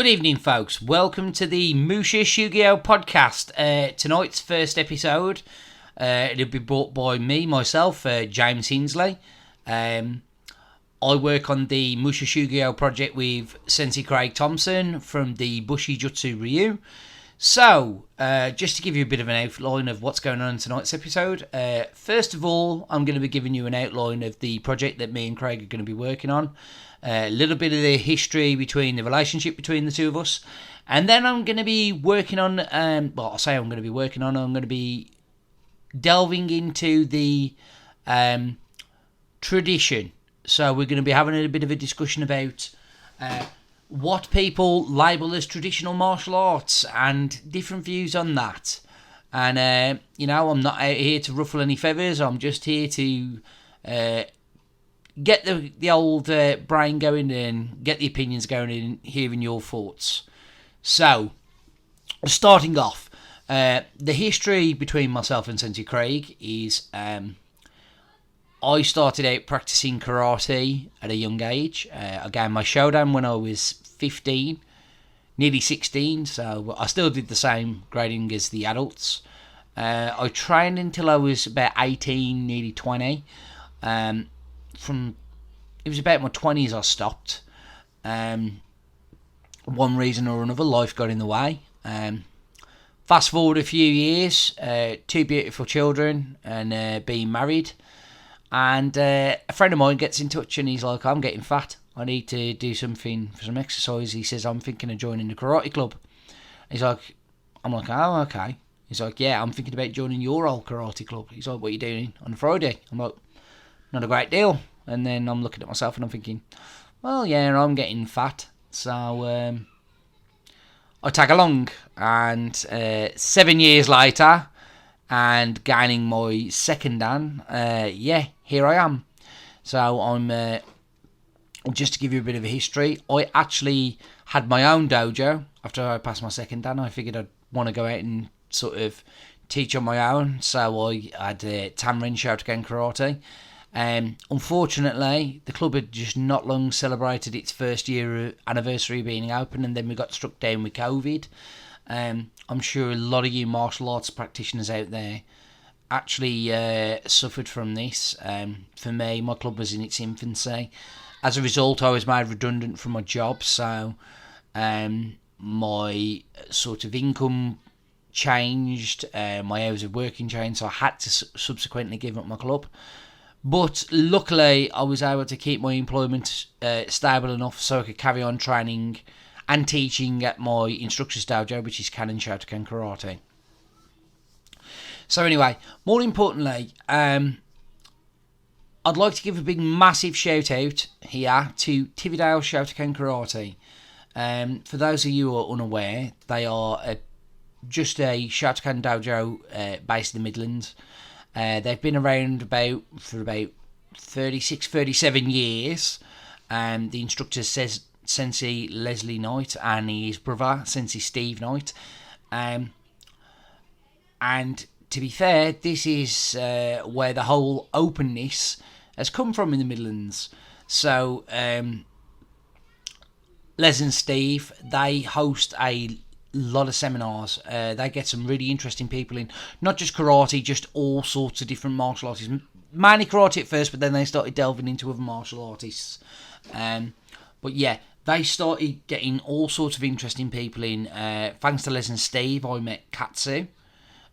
Good evening, folks. Welcome to the Musha Shugyo podcast. Tonight's first episode, it'll be brought by myself, James Hinsley. I work on the Musha Shugyo project with Sensei Craig Thompson from the Bushi Jutsu Ryu. So, just to give you a bit of an outline of what's going on in tonight's episode, first of all, I'm going to be giving you an outline of the project that me and Craig are going to be working on, a little bit of the history between the relationship between the two of us, and then I'm going to be working on, I'm going to be delving into the tradition. So we're going to be having a bit of a discussion about what people label as traditional martial arts and different views on that. And, I'm not out here to ruffle any feathers. I'm just here to get the old brain going and get the opinions going and hearing your thoughts. So, starting off, the history between myself and Sensei Craig is I started out practicing karate at a young age. I gained my Shodan when I was 15, nearly 16, so I still did the same grading as the adults. I trained until I was about 18, nearly 20. It was about my 20s I stopped. One reason or another, life got in the way. Fast forward a few years, 2 beautiful children and being married. And a friend of mine gets in touch and he's like, I'm getting fat. I need to do something for some exercise. He says, I'm thinking of joining the karate club. I'm like, oh, okay. He's like, yeah, I'm thinking about joining your old karate club. He's like, what are you doing on a Friday? I'm like, not a great deal. And then I'm looking at myself and I'm thinking, well, yeah, I'm getting fat. So I tag along. And 7 years later, and gaining my second dan, here I am. So I'm, just to give you a bit of a history, I actually had my own dojo after I passed my second dan. I figured I'd want to go out and sort of teach on my own. So I had Tanrin Shotokan Karate. Unfortunately, the club had just not long celebrated its first year anniversary being open, and then we got struck down with COVID. I'm sure a lot of you martial arts practitioners out there actually suffered from this. For me, my club was in its infancy. As a result, I was made redundant from my job, so my sort of income changed, my hours of working changed, so I had to subsequently give up my club. But luckily, I was able to keep my employment stable enough so I could carry on training and teaching at my instructor's dojo, which is Kanin Shotokan Karate. So anyway, more importantly, I'd like to give a big massive shout out here to Tividale Shotokan Karate. For those of you who are unaware, they are just a Shotokan dojo based in the Midlands. They've been around for about 36, 37 years. The instructor says Sensei Leslie Knight and his brother Sensei Steve Knight. And to be fair, this is where the whole openness has come from in the Midlands. So Les and Steve, they host a lot of seminars. They get some really interesting people in, not just karate, just all sorts of different martial artists. Mainly karate at first, but then they started delving into other martial artists. But yeah, they started getting all sorts of interesting people in. Thanks to Les and Steve, I met Katsu.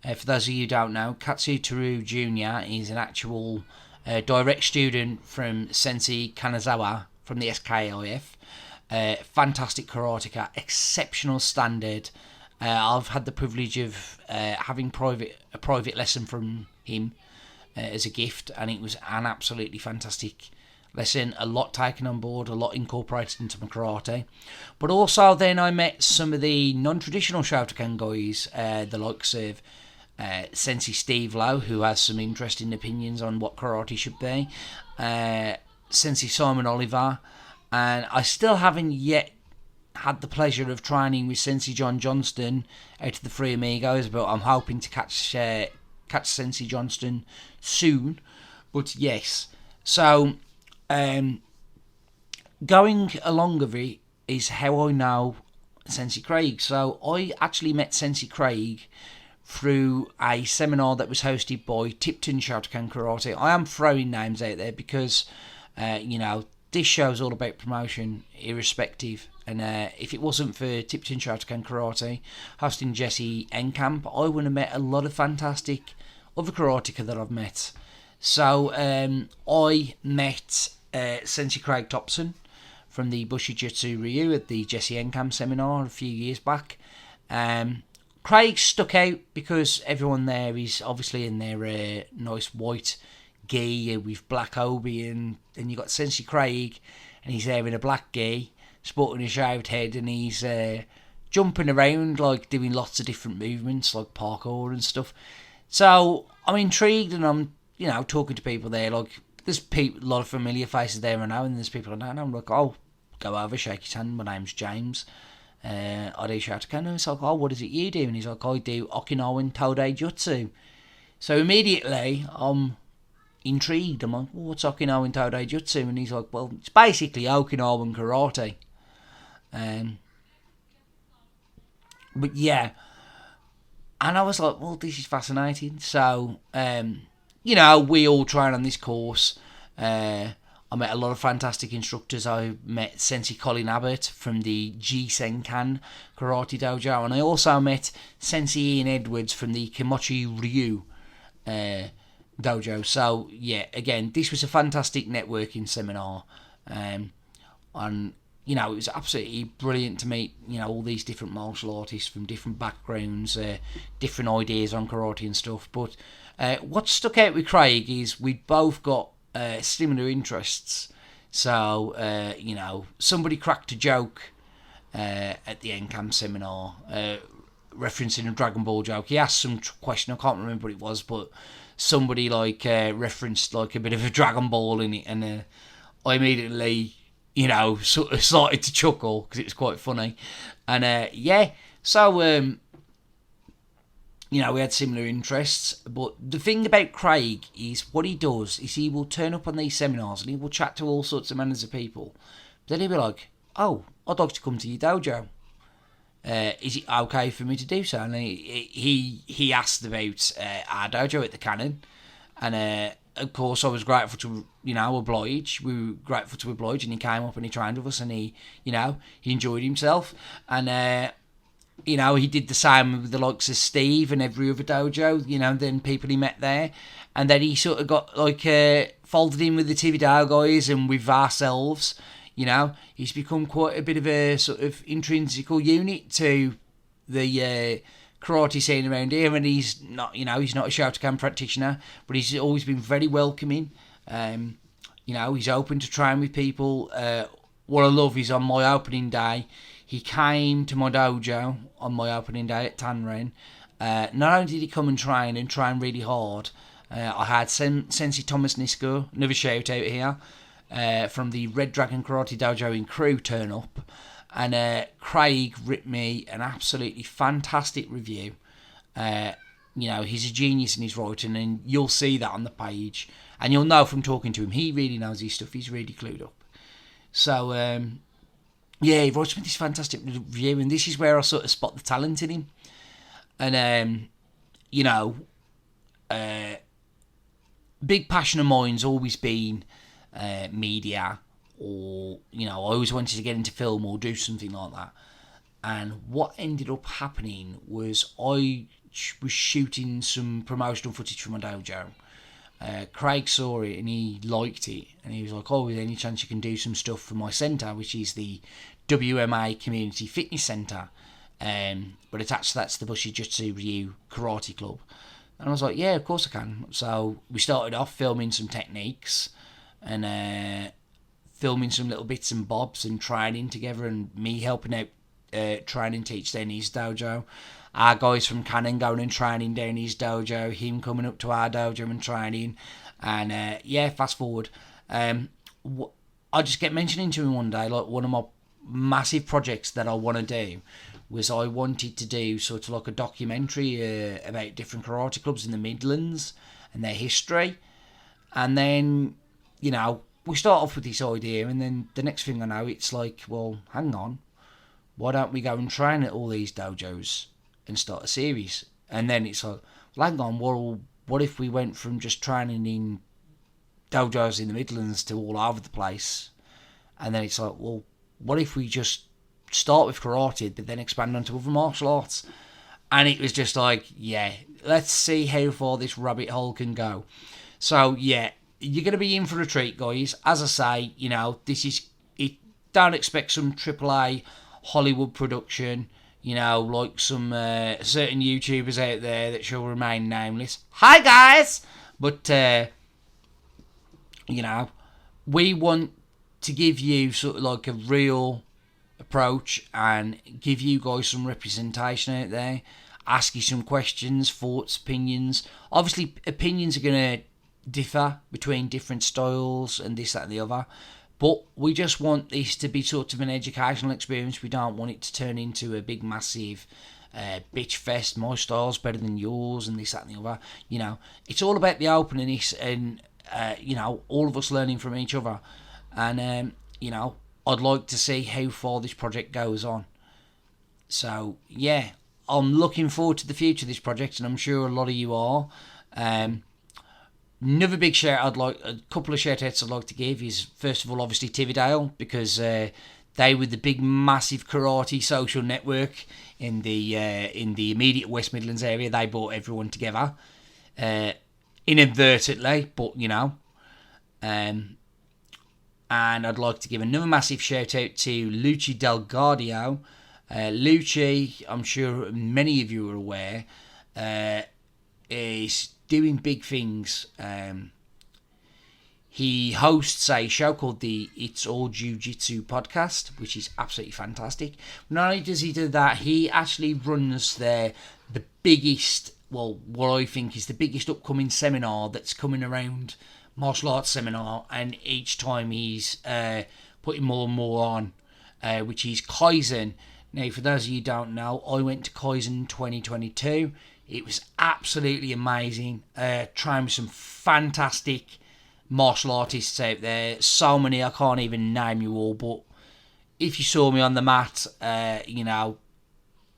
For those of you who don't know, Katsu Teru Jr. is an actual direct student from Sensei Kanazawa from the SKIF. Fantastic karateka, exceptional standard. I've had the privilege of having a private lesson from him as a gift, and it was an absolutely fantastic lesson. A lot taken on board, a lot incorporated into my karate. But also then I met some of the non-traditional Shotokan guys, the likes of Sensei Steve Lowe, who has some interesting opinions on what karate should be, Sensei Simon Oliver, and I still haven't yet had the pleasure of training with Sensei John Johnston out of the Three Amigos, but I'm hoping to catch Sensei Johnston soon. But yes, so going along with it is how I know Sensei Craig. So I actually met Sensei Craig through a seminar that was hosted by Tipton Shotokan Karate. I am throwing names out there because, this show's all about promotion, irrespective. And if it wasn't for Tipton Shotokan Karate hosting Jesse Enkamp, I would have met a lot of fantastic other karateka that I've met. So I met Sensei Craig Thompson from the Bushijutsu Ryu at the Jesse Enkamp seminar a few years back. Craig stuck out because everyone there is obviously in their nice white gi with black obi, and then you got Sensei Craig, and he's there in a black gi, sporting a shaved head, and he's jumping around, like doing lots of different movements, like parkour and stuff. So I'm intrigued, and I'm talking to people there. Like there's a lot of familiar faces there I know, and there's people I don't know. I'm like, oh, go over, shake his hand. My name's James. I do Shotokan. It's like, oh, what is it you do? And he's like, I do Okinawan Todai Jutsu. So immediately I'm intrigued. I'm like, well, what's Okinawan Todai Jutsu? And he's like, well, it's basically Okinawan karate. But yeah, and I was like, well, this is fascinating. So we all train on this course. I met a lot of fantastic instructors. I met Sensei Colin Abbott from the G Senkan Karate Dojo, and I also met Sensei Ian Edwards from the Kimochi Ryu Dojo. So yeah, again, this was a fantastic networking seminar, and it was absolutely brilliant to meet all these different martial artists from different backgrounds, different ideas on karate and stuff. But what stuck out with Craig is we both got similar interests. So somebody cracked a joke at the Enkamp seminar, referencing a Dragon Ball joke. He asked some question, I can't remember what it was, but somebody referenced like a bit of a Dragon Ball in it, and I immediately sort of started to chuckle because it was quite funny. And so we had similar interests. But the thing about Craig is what he does is he will turn up on these seminars and he will chat to all sorts of manners of people. Then he'll be like, oh, I'd like to come to your dojo. Is it okay for me to do so? And he asked about our dojo at the Cannon. And of course I was grateful to, oblige. We were grateful to oblige, and he came up and he trained with us, and he enjoyed himself. And he did the same with the likes of Steve and every other dojo, then people he met there. And then he sort of got folded in with the TVDAO guys and with ourselves. He's become quite a bit of a sort of intrinsical unit to the karate scene around here. And he's not, he's not a Shotokan practitioner, but he's always been very welcoming. He's open to trying with people. What I love is on my opening day, he came to my dojo on my opening day at Tanren. Not only did he come and train really hard, I had Sensei Thomas Nisko, another shout out here, from the Red Dragon Karate Dojo in Crewe turn up. And Craig wrote me an absolutely fantastic review. He's a genius in his writing, and you'll see that on the page. And you'll know from talking to him, he really knows his stuff. He's really clued up. So, he wrote me this fantastic review, and this is where I sort of spot the talent in him. And, big passion of mine's always been media, or, I always wanted to get into film or do something like that. And what ended up happening was I was shooting some promotional footage from my dojo. Craig saw it and he liked it, and he was like, oh, is there any chance you can do some stuff for my centre, which is the WMA Community Fitness Centre, but attached to that's the Bushijutsu Ryu Karate Club. And I was like, yeah, of course I can. So we started off filming some techniques and filming some little bits and bobs and training together, and me helping out training teach down his dojo. Our guys from Canon going and training down his dojo, him coming up to our dojo and training. And fast forward. I just kept mentioning to him one day, like, one of my massive projects that I want to do was I wanted to do sort of like a documentary about different karate clubs in the Midlands and their history. And then, we start off with this idea, and then the next thing I know, it's like, well, hang on. why don't we go and train at all these dojos and start a series? And then it's like, well, hang on, well, what if we went from just training in dojos in the Midlands to all over the place? And then it's like, well, what if we just start with karate, but then expand onto other martial arts? And it was just like, yeah, let's see how far this rabbit hole can go. So, yeah, you're going to be in for a treat, guys. As I say, you know, this is it. Don't expect some AAA Hollywood production, you know, like some certain YouTubers out there that shall remain nameless. Hi, guys! But, you know, we want to give you sort of like a real approach and give you guys some representation out there. Ask you some questions, thoughts, opinions. Obviously, opinions are going to differ between different styles and this, that and the other. But we just want this to be sort of an educational experience. We don't want it to turn into a big, massive bitch fest. My style's better than yours and this, that and the other. You know, it's all about the openness and, you know, all of us learning from each other. And, you know, I'd like to see how far this project goes on. So, yeah, I'm looking forward to the future of this project, and I'm sure a lot of you are. Another big shout a couple of shout outs I'd like to give is, first of all, obviously Tividale, because they were the big, massive karate social network in the immediate West Midlands area. They brought everyone together, inadvertently, but you know. And I'd like to give another massive shout out to Luci Delgadio. Luci, I'm sure many of you are aware, is doing big things. He hosts a show called the It's All Jiu-Jitsu podcast, which is absolutely fantastic. Not only does he do that, he actually runs the biggest, well, what I think is the biggest upcoming seminar that's coming around, martial arts seminar, and each time he's putting more and more on, which is Kaizen. Now, for those of you who don't know, I went to Kaizen 2022. It was absolutely amazing. Trying with some fantastic martial artists out there. So many, I can't even name you all. But if you saw me on the mat, you know,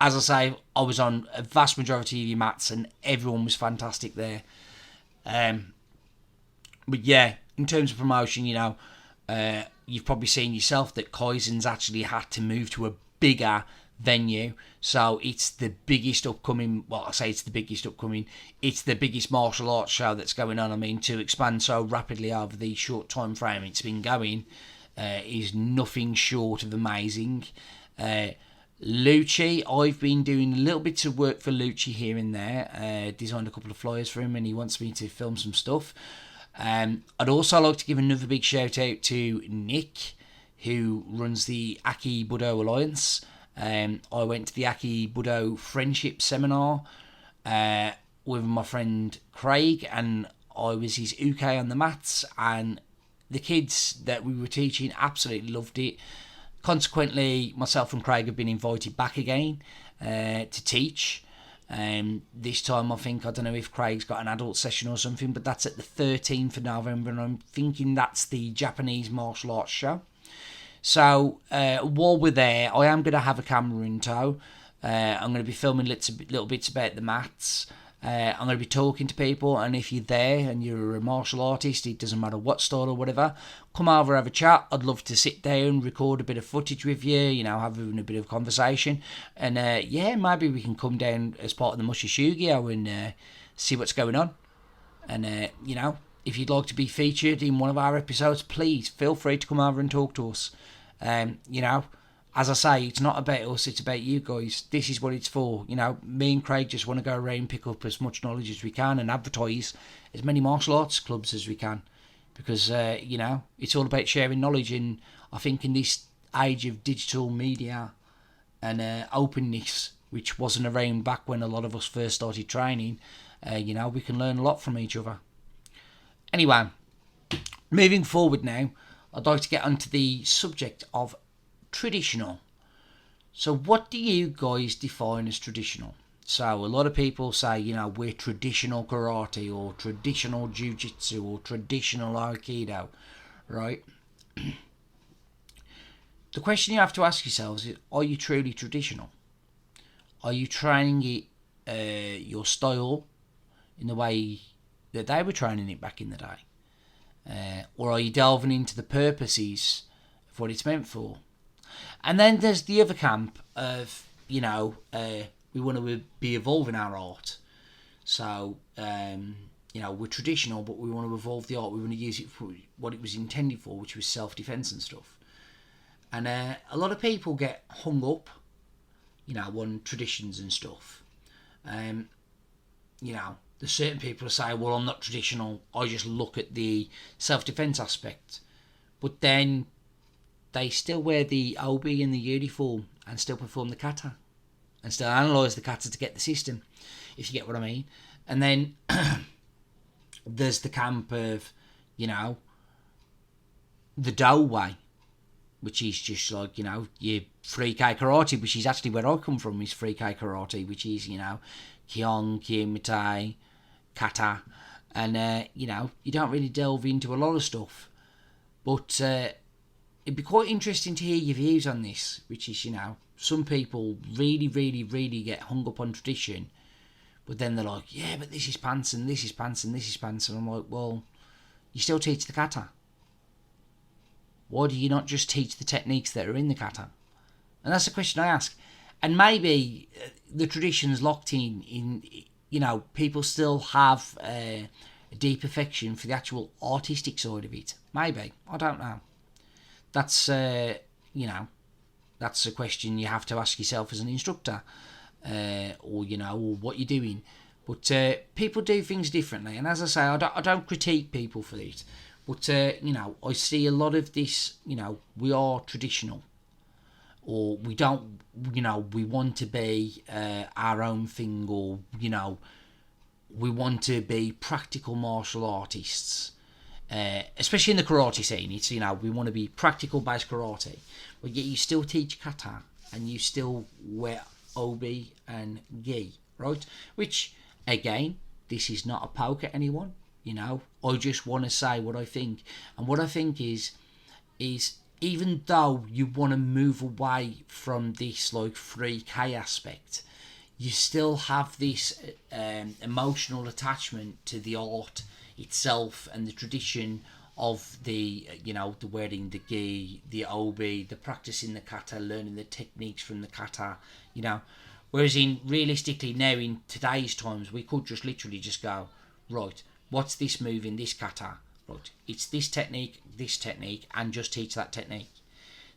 as I say, I was on a vast majority of your mats and everyone was fantastic there. But yeah, in terms of promotion, you know, you've probably seen yourself that Kaizen's actually had to move to a bigger venue, so it's the biggest upcoming, well, I say it's the biggest upcoming, it's the biggest martial arts show that's going on. I mean, to expand so rapidly over the short time frame it's been going is nothing short of amazing. Luci, I've been doing little bits of work for Luci here and there, designed a couple of flyers for him and he wants me to film some stuff. I'd also like to give another big shout out to Nick, who runs the Aki Budo Alliance. I went to the Aki Budo Friendship Seminar with my friend Craig, and I was his uke on the mats, and the kids that we were teaching absolutely loved it. Consequently, myself and Craig have been invited back again to teach. This time I don't know if Craig's got an adult session or something, but that's at the 13th of November, and I'm thinking that's the Japanese martial arts show. So while we're there, I am going to have a camera in tow. I'm going to be filming little bits about the mats. I'm going to be talking to people, and if you're there and you're a martial artist, it doesn't matter what style or whatever, come over, have a chat. I'd love to sit down, record a bit of footage with you, you know, having a bit of conversation, and yeah, maybe we can come down as part of the Musha Shugyo and see what's going on. And you know, if you'd like to be featured in one of our episodes, please feel free to come over and talk to us. You know, as I say, it's not about us, it's about you guys. This is what it's for. You know, me and Craig just want to go around and pick up as much knowledge as we can and advertise as many martial arts clubs as we can. Because, you know, it's all about sharing knowledge. And I think in this age of digital media and openness, which wasn't around back when a lot of us first started training, you know, we can learn a lot from each other. Anyway, moving forward now, I'd like to get onto the subject of traditional. So what do you guys define as traditional? So a lot of people say, you know, we're traditional karate or traditional jiu-jitsu or traditional aikido, right? the question you have to ask yourselves is, are you truly traditional? Are you training it, your style, in the way that they were training it back in the day? Or are you delving into the purposes of what it's meant for? And then there's the other camp of, we want to be evolving our art. So, we're traditional, but we want to evolve the art. We want to use it for what it was intended for, which was self-defense and stuff. And a lot of people get hung up, on traditions and stuff. There's certain people who say, well, I'm not traditional, I just look at the self-defense aspect. But then they still wear the OB and the uniform and still perform the kata. And still analyse the kata to get the system, if you get what I mean. And then there's the camp of, the Do way, which is just like, your 3K karate, which is actually where I come from, is 3K karate, which is, Kyong, Kiyomite, kata. And, you don't really delve into a lot of stuff. But it'd be quite interesting to hear your views on this, which is, some people really, really, really get hung up on tradition, but then they're like, yeah, but this is pants and this is pants and this is pants. And I'm like, well, you still teach the kata. Why do you not just teach the techniques that are in the kata? And that's the question I ask. And maybe the tradition's locked in, people still have a deep affection for the actual artistic side of it. Maybe. I don't know. That's, that's a question you have to ask yourself as an instructor, or what you're doing. But people do things differently, and as I say, I don't critique people for it. But I see a lot of this. We are traditional, or we don't. We want to be our own thing, or we want to be practical martial artists. Especially in the karate scene, it's we want to be practical based karate, but yet you still teach kata and you still wear obi and gi, right? Which again, this is not a poke at anyone. I just want to say what I think, and what I think is even though you want to move away from this like 3K aspect, you still have this emotional attachment to the art itself and the tradition of the the wearing the gi, the obi, the practicing the kata, learning the techniques from the kata, whereas realistically now in today's times we could just literally just go, right, what's this move in this kata, right, it's this technique, and just teach that technique.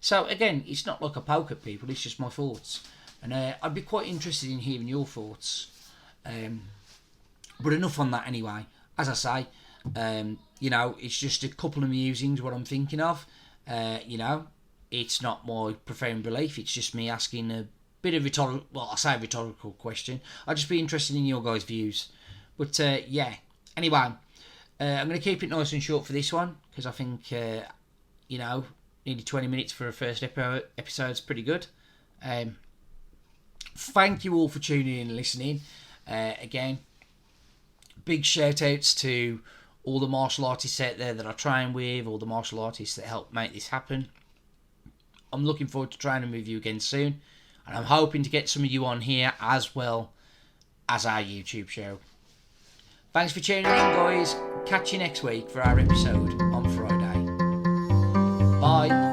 So again, it's not like a poke at people, it's just my thoughts, and I'd be quite interested in hearing your thoughts, but enough on that anyway. As I say, it's just a couple of musings, what I'm thinking of. It's not my profound belief. It's just me asking a bit of rhetorical. Well, I say a rhetorical question. I'd just be interested in your guys' views. But yeah. Anyway, I'm going to keep it nice and short for this one because I think nearly 20 minutes for a first episode is pretty good. Thank you all for tuning in and listening. Again, big shout outs to all the martial artists out there that I train with, all the martial artists that help make this happen. I'm looking forward to training with you again soon, and I'm hoping to get some of you on here as well as our YouTube show. Thanks for tuning in, guys. Catch you next week for our episode on Friday. Bye.